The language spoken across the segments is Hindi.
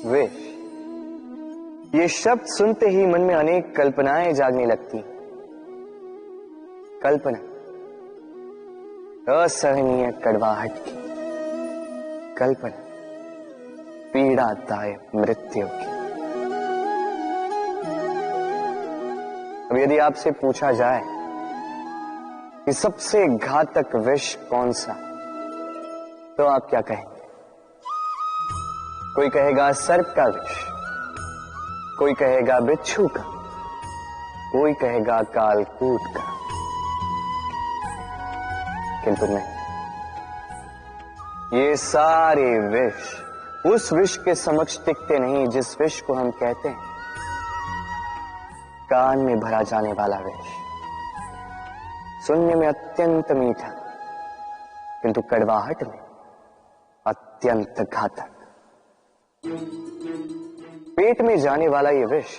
विष, ये शब्द सुनते ही मन में अनेक कल्पनाएं जागने लगती। कल्पना असहनीय कड़वाहट की, कल्पना पीड़ादायक मृत्यु की। अब यदि आपसे पूछा जाए कि सबसे घातक विष कौन सा, तो आप क्या कहेंगे? कोई कहेगा सर्प का विष, कोई कहेगा बिच्छू का, कोई कहेगा कालकूट का, किंतु नहीं, ये सारे विष उस विष के समक्ष टिकते नहीं जिस विष को हम कहते हैं कान में भरा जाने वाला विष। सुनने में अत्यंत मीठा, किंतु कड़वाहट में अत्यंत घातक। पेट में जाने वाला यह विष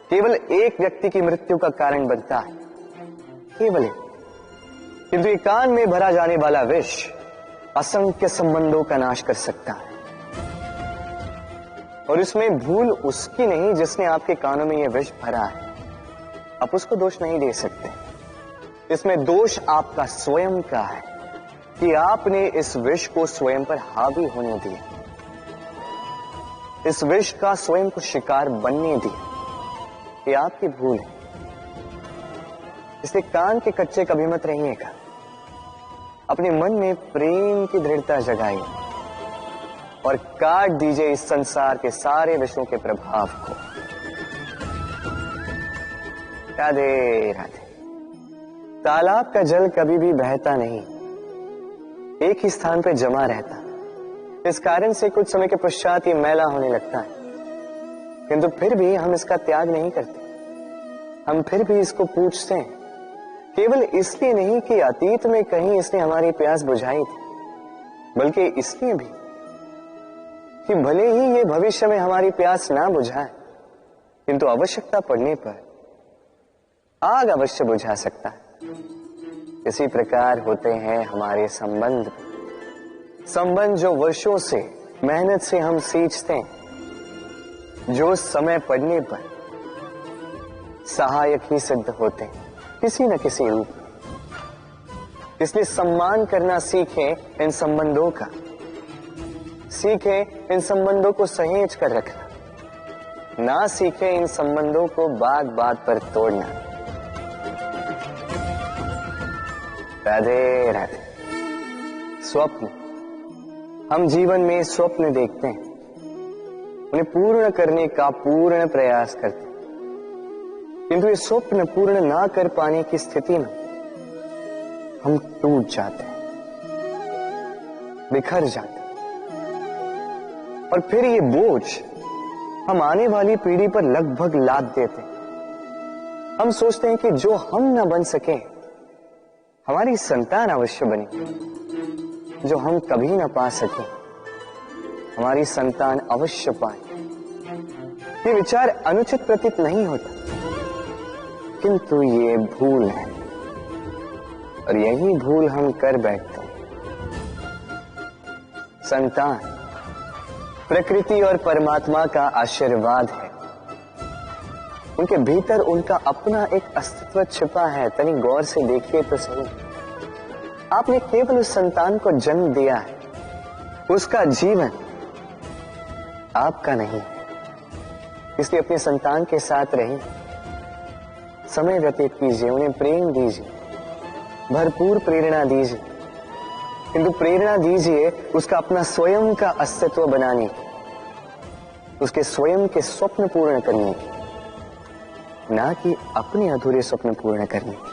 केवल एक व्यक्ति की मृत्यु का कारण बनता है, केवल एक। किंतु ये कान में भरा जाने वाला विष असंख्य संबंधों का नाश कर सकता है। और इसमें भूल उसकी नहीं जिसने आपके कानों में यह विष भरा है, आप उसको दोष नहीं दे सकते। इसमें दोष आपका स्वयं का है कि आपने इस विष को स्वयं पर हावी होने दिया, इस विष का स्वयं को शिकार बनने दिया। ये आपकी भूल है। इसलिए कान के कच्चे कभी मत रहिएगा। अपने मन में प्रेम की दृढ़ता जगाइए और काट दीजिए इस संसार के सारे विषयों के प्रभाव को। राधे राधे। तालाब का जल कभी भी बहता नहीं, एक ही स्थान पर जमा रहता। इस कारण से कुछ समय के पश्चात ये मैला होने लगता है, किंतु फिर भी हम इसका त्याग नहीं करते। हम फिर भी इसको पूछते हैं, केवल इसलिए नहीं कि अतीत में कहीं इसने हमारी प्यास बुझाई थी, बल्कि इसलिए भी कि भले ही ये भविष्य में हमारी प्यास ना बुझाए, किंतु आवश्यकता पड़ने पर आग अवश्य बुझा सकता है। इसी प्रकार होते हैं हमारे संबंध, संबंध जो वर्षों से मेहनत से हम सींचते हैं, जो समय पड़ने पर सहायक ही सिद्ध होते हैं किसी न किसी रूप में। इसलिए सम्मान करना सीखें इन संबंधों का, सीखें इन संबंधों को सहेज कर रखना, ना सीखें इन संबंधों को बात बात पर तोड़ना। राधे राधे। स्वप्न, हम जीवन में स्वप्न देखते हैं, उन्हें पूर्ण करने का पूर्ण प्रयास करते हैं, किंतु ये स्वप्न पूर्ण ना कर पाने की स्थिति में हम टूट जाते हैं, बिखर जाते हैं, और फिर ये बोझ हम आने वाली पीढ़ी पर लगभग लाद देते हैं। हम सोचते हैं कि जो हम ना बन सके, हमारी संतान अवश्य बने, जो हम कभी ना पा सके, हमारी संतान अवश्य पाए। ये विचार अनुचित प्रतीत नहीं होता, किंतु ये भूल है, और यही भूल हम कर बैठते हैं। संतान प्रकृति और परमात्मा का आशीर्वाद है। उनके भीतर उनका अपना एक अस्तित्व छिपा है। तनी गौर से देखिए तो सही। आपने केवल उस संतान को जन्म दिया है, उसका जीवन आपका नहीं। इसलिए अपने संतान के साथ रहिए, समय व्यतीत कीजिए, उन्हें प्रेम दीजिए, भरपूर प्रेरणा दीजिए, किंतु प्रेरणा दीजिए उसका अपना स्वयं का अस्तित्व बनाने की, उसके स्वयं के स्वप्न पूर्ण करने की, ना कि अपने अधूरे स्वप्न पूर्ण करने की।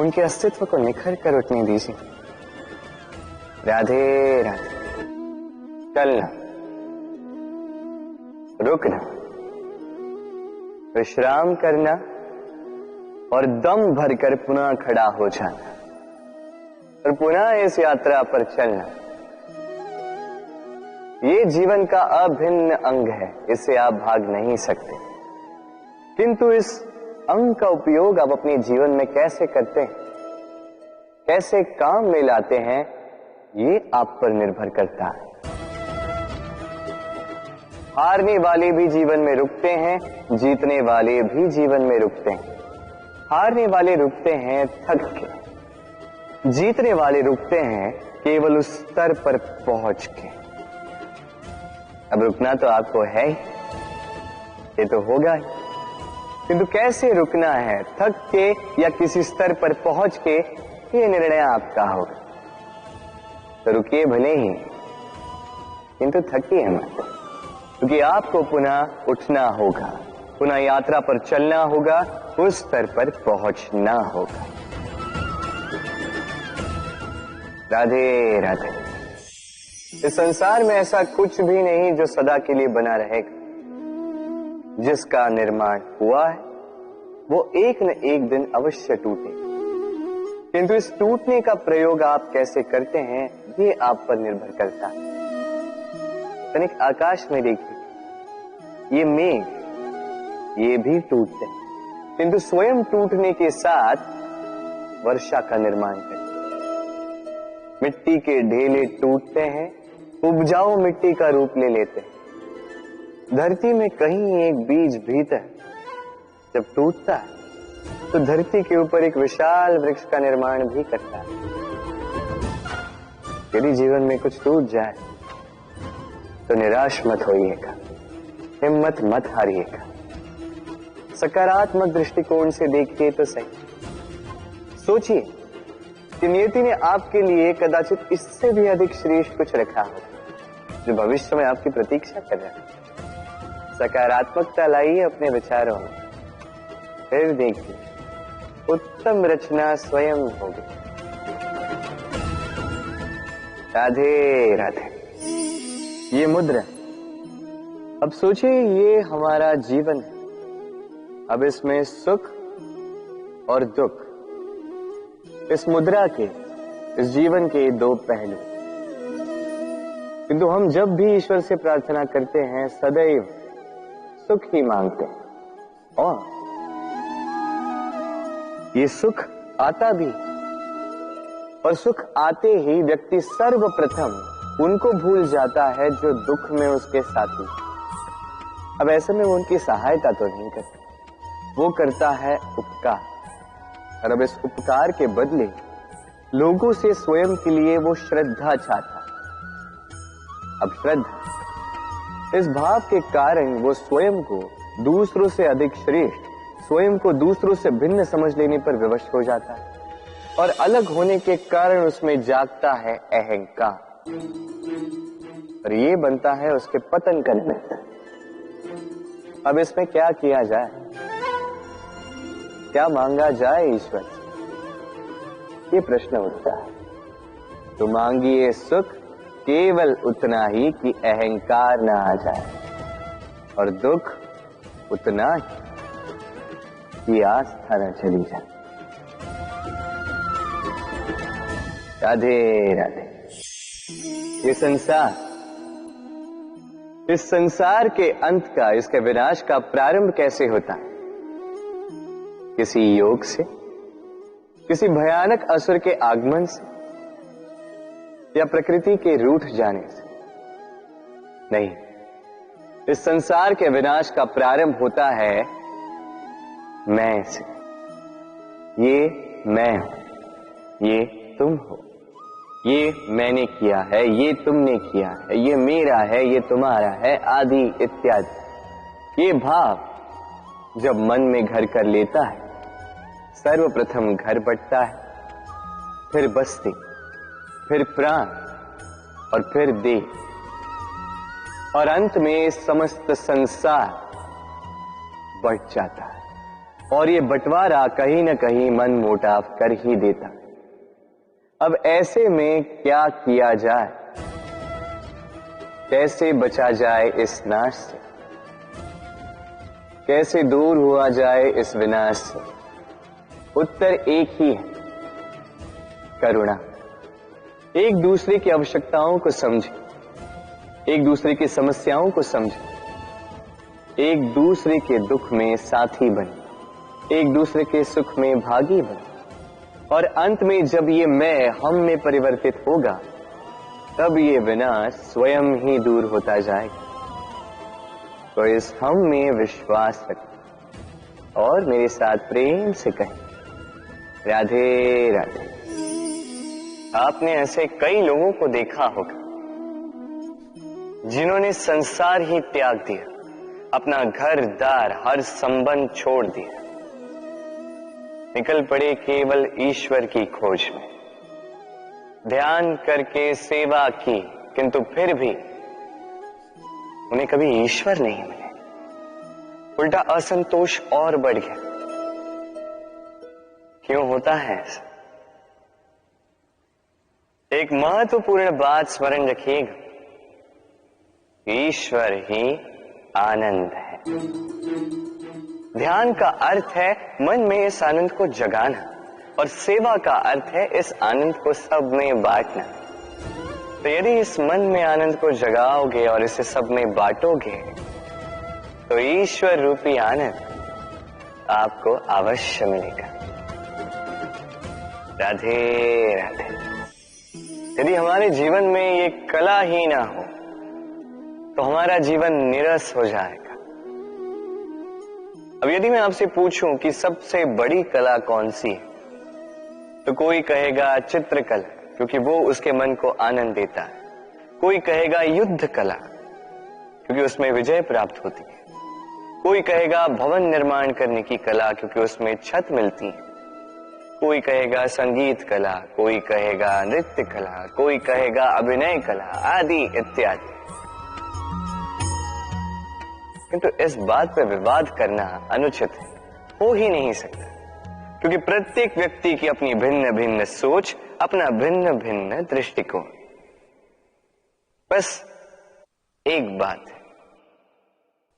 उनके अस्तित्व को निखर कर उठने दीजिए। राधे राधे। चलना, रुकना, विश्राम करना और दम भरकर पुनः खड़ा हो जाना और पुनः इस यात्रा पर चलना। ये जीवन का अभिन्न अंग है, इससे आप भाग नहीं सकते, किंतु इस अंग का उपयोग आप अपने जीवन में कैसे करते हैं, कैसे काम में लाते हैं, ये आप पर निर्भर करता है। हारने वाले भी जीवन में रुकते हैं, जीतने वाले भी जीवन में रुकते हैं। हारने वाले रुकते हैं थक के, जीतने वाले रुकते हैं केवल उस स्तर पर पहुंच के। अब रुकना तो आपको है ही, ये तो होगा ही, किंतु कैसे रुकना है, थक के या किसी स्तर पर पहुंच के, ये निर्णय आपका होगा। तो रुकिए भले ही, किंतु थकिए मत, क्योंकि आपको पुनः उठना होगा, पुनः यात्रा पर चलना होगा, उस स्तर पर पहुंचना होगा। राधे राधे। इस संसार में ऐसा कुछ भी नहीं जो सदा के लिए बना रहेगा। जिसका निर्माण हुआ है वो एक न एक दिन अवश्य टूटेगा, किंतु इस टूटने का प्रयोग आप कैसे करते हैं ये आप पर निर्भर करता है। तनिक आकाश में देखिए, ये मेघ, ये भी टूटते हैं, किंतु स्वयं टूटने के साथ वर्षा का निर्माण करते हैं। मिट्टी के ढेले टूटते हैं, उपजाऊ मिट्टी का रूप ले लेते हैं। धरती में कहीं एक बीज भीतर जब टूटता है तो धरती के ऊपर एक विशाल वृक्ष का निर्माण भी करता है। यदि जीवन में कुछ टूट जाए तो निराश मत होइएगा, हिम्मत मत हारिएगा, सकारात्मक दृष्टिकोण से देखिए तो सही। सोचिए कि नियति ने आपके लिए कदाचित इससे भी अधिक श्रेष्ठ कुछ रखा हो जो भविष्य में आपकी प्रतीक्षा कर रहा है। सकारात्मकता लाइए अपने विचारों में, फिर देखिए उत्तम रचना स्वयं होगी। राधे राधे। ये मुद्रा, अब सोचिए ये हमारा जीवन है। अब इसमें सुख और दुख, इस मुद्रा के, इस जीवन के दो पहलू, किंतु हम जब भी ईश्वर से प्रार्थना करते हैं सदैव सुख ही मांगते हैं, और ये सुख आता भी, और सुख आते ही व्यक्ति सर्वप्रथम उनको भूल जाता है जो दुख में उसके साथी। अब ऐसे में वो उनकी सहायता तो नहीं करता, वो करता है उपकार, और अब इस उपकार के बदले लोगों से स्वयं के लिए वो श्रद्धा चाहता है। अब श्रद्धा, इस भाव के कारण वो स्वयं को दूसरों से अधिक श्रेष्ठ, स्वयं को दूसरों से भिन्न समझ लेने पर विवश हो जाता है, और अलग होने के कारण उसमें जागता है अहंकार, और ये बनता है उसके पतन का निमित्त। अब इसमें क्या किया जाए, क्या मांगा जाए ईश्वर से, ये प्रश्न उठता है। तो मांगिए सुख केवल उतना ही कि अहंकार ना आ जाए, और दुख उतना ही कि आस्था न चली जाए। राधे राधे। ये संसार, इस संसार के अंत का, इसके विनाश का प्रारंभ कैसे होता है? किसी योग से, किसी भयानक असुर के आगमन से, या प्रकृति के रूठ जाने से नहीं। इस संसार के विनाश का प्रारंभ होता है मैं से। ये मैं हूं, ये तुम हो, ये मैंने किया है, ये तुमने किया है, ये मेरा है, ये तुम्हारा है, आदि इत्यादि। ये भाव जब मन में घर कर लेता है, सर्वप्रथम घर बटता है, फिर बस्ती, फिर प्राण, और फिर देह, और अंत में समस्त संसार बट जाता है। और ये बंटवारा कहीं न कहीं मन मोटाव कर ही देता। अब ऐसे में क्या किया जाए, कैसे बचा जाए इस नाश से, कैसे दूर हुआ जाए इस विनाश से? उत्तर एक ही है, करुणा। एक दूसरे की आवश्यकताओं को समझे, एक दूसरे की समस्याओं को समझे, एक दूसरे के दुख में साथी बने, एक दूसरे के सुख में भागी बने, और अंत में जब ये मैं हम में परिवर्तित होगा, तब ये विनाश स्वयं ही दूर होता जाएगा। तो इस हम में विश्वास रखें और मेरे साथ प्रेम से कहें, राधे राधे। आपने ऐसे कई लोगों को देखा होगा जिन्होंने संसार ही त्याग दिया, अपना घर दार हर संबंध छोड़ दिया, निकल पड़े केवल ईश्वर की खोज में। ध्यान करके सेवा की, किंतु फिर भी उन्हें कभी ईश्वर नहीं मिले। उल्टा असंतोष और बढ़ गया। क्यों होता है ऐसा? एक महत्वपूर्ण बात स्मरण रखिएगा, ईश्वर ही आनंद है। ध्यान का अर्थ है मन में इस आनंद को जगाना, और सेवा का अर्थ है इस आनंद को सब में बांटना। तो यदि इस मन में आनंद को जगाओगे और इसे सब में बांटोगे, तो ईश्वर रूपी आनंद आपको अवश्य मिलेगा। राधे राधे। यदि हमारे जीवन में ये कला ही ना हो तो हमारा जीवन निरस हो जाएगा। अब यदि मैं आपसे पूछूं कि सबसे बड़ी कला कौन सी है, तो कोई कहेगा चित्रकला, क्योंकि वो उसके मन को आनंद देता है। कोई कहेगा युद्ध कला, क्योंकि उसमें विजय प्राप्त होती है। कोई कहेगा भवन निर्माण करने की कला, क्योंकि उसमें छत मिलती है। कोई कहेगा संगीत कला, कोई कहेगा नृत्य कला, कोई कहेगा अभिनय कला, आदि इत्यादि। किंतु इस बात पर विवाद करना अनुचित है, हो ही नहीं सकता, क्योंकि प्रत्येक व्यक्ति की अपनी भिन्न भिन्न सोच, अपना भिन्न भिन्न दृष्टिकोण। बस एक बात है,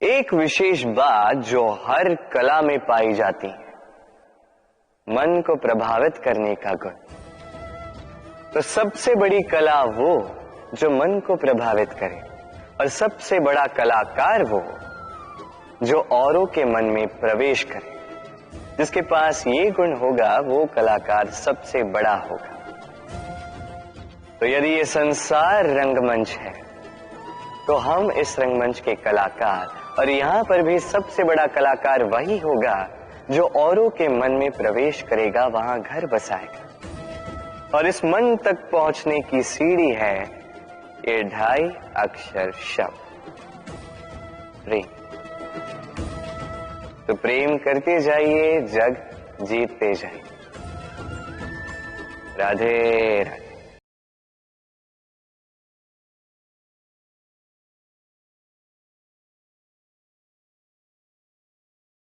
एक विशेष बात जो हर कला में पाई जाती है, मन को प्रभावित करने का गुण। तो सबसे बड़ी कला वो जो मन को प्रभावित करे, और सबसे बड़ा कलाकार वो जो औरों के मन में प्रवेश करे। जिसके पास ये गुण होगा वो कलाकार सबसे बड़ा होगा। तो यदि ये संसार रंगमंच है, तो हम इस रंगमंच के कलाकार, और यहां पर भी सबसे बड़ा कलाकार वही होगा जो औरों के मन में प्रवेश करेगा, वहां घर बसाएगा। और इस मन तक पहुंचने की सीढ़ी है ये 2.5 अक्षर शब्द, प्रेम। तो प्रेम करते जाइए, जग जीतते जाइए। राधे राधे।